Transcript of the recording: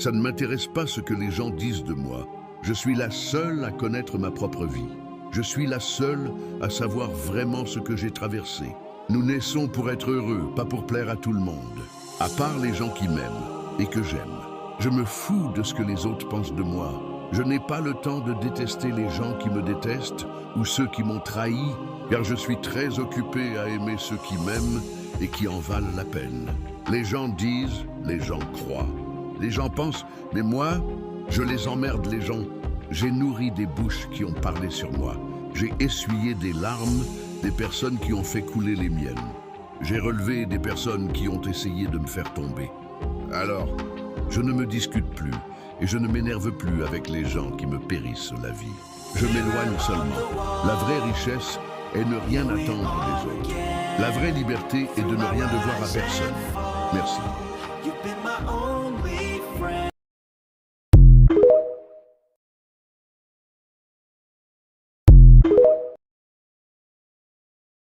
Ça ne m'intéresse pas ce que les gens disent de moi. Je suis la seule à connaître ma propre vie. Je suis la seule à savoir vraiment ce que j'ai traversé. Nous naissons pour être heureux, pas pour plaire à tout le monde. À part les gens qui m'aiment et que j'aime. Je me fous de ce que les autres pensent de moi. Je n'ai pas le temps de détester les gens qui me détestent ou ceux qui m'ont trahi, car je suis très occupé à aimer ceux qui m'aiment et qui en valent la peine. Les gens disent, les gens croient. Les gens pensent, mais moi, je les emmerde les gens. J'ai nourri des bouches qui ont parlé sur moi. J'ai essuyé des larmes des personnes qui ont fait couler les miennes. J'ai relevé des personnes qui ont essayé de me faire tomber. Alors, je ne me discute plus et je ne m'énerve plus avec les gens qui me périssent la vie. Je m'éloigne seulement. La vraie richesse est ne rien attendre des autres. La vraie liberté est de ne rien devoir à personne. Merci.